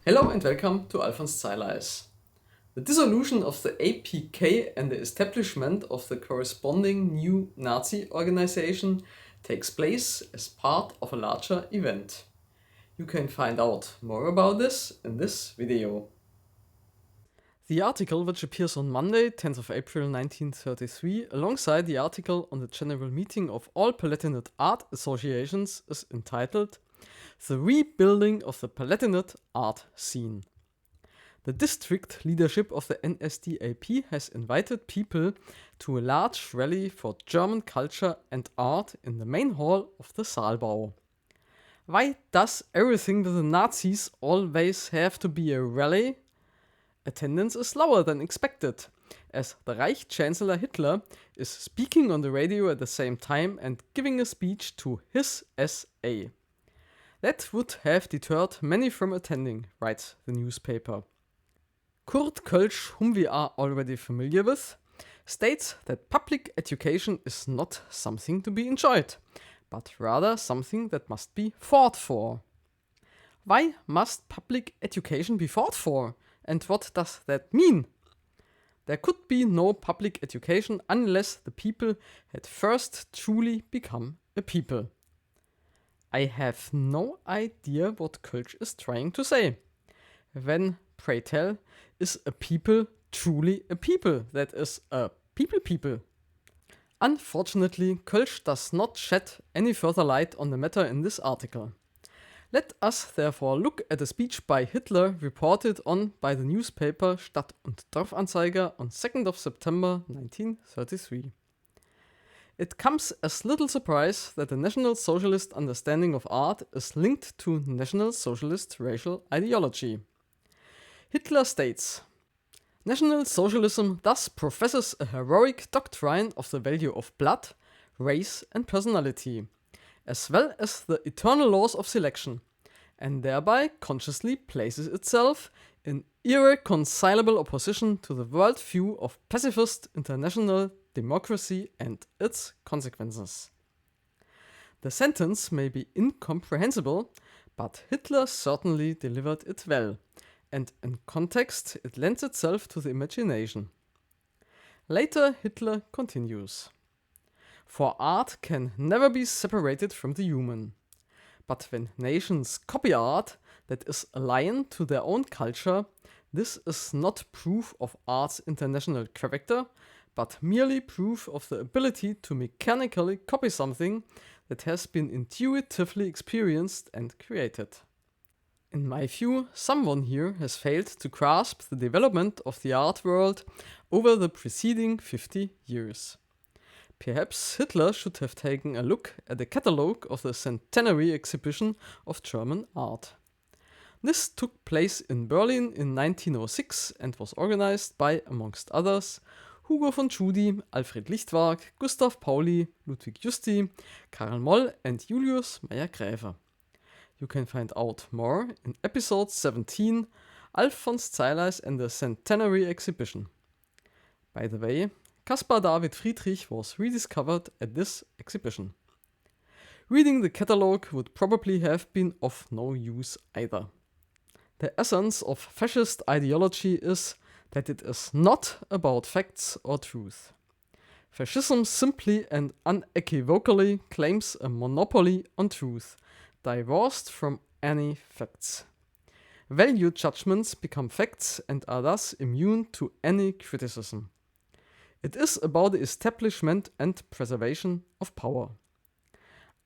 Hello and welcome to Alphonse Zeileis. The dissolution of the APK and the establishment of the corresponding new Nazi organization takes place as part of a larger event. You can find out more about this in this video. The article, which appears on Monday, 10th of April 1933, alongside the article on the General Meeting of all Palatinate Art Associations, is entitled The Rebuilding of the Palatinate Art Scene. The district leadership of the NSDAP has invited people to a large rally for German culture and art in the main hall of the Saalbau. Why does everything with the Nazis always have to be a rally? Attendance is lower than expected, as the Reich Chancellor Hitler is speaking on the radio at the same time and giving a speech to his SA. That would have deterred many from attending, writes the newspaper. Kurt Kölsch, whom we are already familiar with, states that public education is not something to be enjoyed, but rather something that must be fought for. Why must public education be fought for? And what does that mean? There could be no public education unless the people had first truly become a people. I have no idea what Kölsch is trying to say. When, pray tell, is a people truly a people that is a people? Unfortunately, Kölsch does not shed any further light on the matter in this article. Let us therefore look at a speech by Hitler reported on by the newspaper Stadt- und Dorfanzeiger on 2nd of September 1933. It comes as little surprise that the National Socialist understanding of art is linked to National Socialist racial ideology. Hitler states, National Socialism thus professes a heroic doctrine of the value of blood, race and personality, as well as the eternal laws of selection, and thereby consciously places itself in irreconcilable opposition to the worldview of pacifist international democracy and its consequences. The sentence may be incomprehensible, but Hitler certainly delivered it well, and in context it lends itself to the imagination. Later Hitler continues. For art can never be separated from the human. But when nations copy art that is alien to their own culture, this is not proof of art's international character, but merely proof of the ability to mechanically copy something that has been intuitively experienced and created. In my view, someone here has failed to grasp the development of the art world over the preceding 50 years. Perhaps Hitler should have taken a look at the catalogue of the Centenary Exhibition of German Art. This took place in Berlin in 1906 and was organized by, amongst others, Hugo von Tschudi, Alfred Lichtwark, Gustav Pauli, Ludwig Justi, Karl Moll and Julius Meyer-Graefe. You can find out more in episode 17, Alphonse Zeileis and the Centenary Exhibition. By the way, Caspar David Friedrich was rediscovered at this exhibition. Reading the catalogue would probably have been of no use either. The essence of fascist ideology is that it is not about facts or truth. Fascism simply and unequivocally claims a monopoly on truth, divorced from any facts. Value judgments become facts and are thus immune to any criticism. It is about the establishment and preservation of power.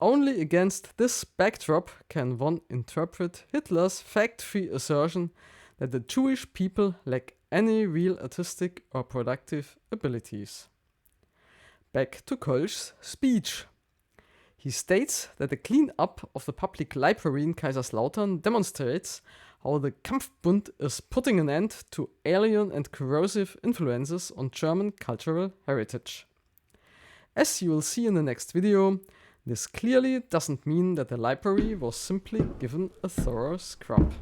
Only against this backdrop can one interpret Hitler's fact-free assertion that the Jewish people lack any real artistic or productive abilities. Back to Kölsch's speech. He states that the clean-up of the public library in Kaiserslautern demonstrates how the Kampfbund is putting an end to alien and corrosive influences on German cultural heritage. As you will see in the next video, this clearly doesn't mean that the library was simply given a thorough scrub.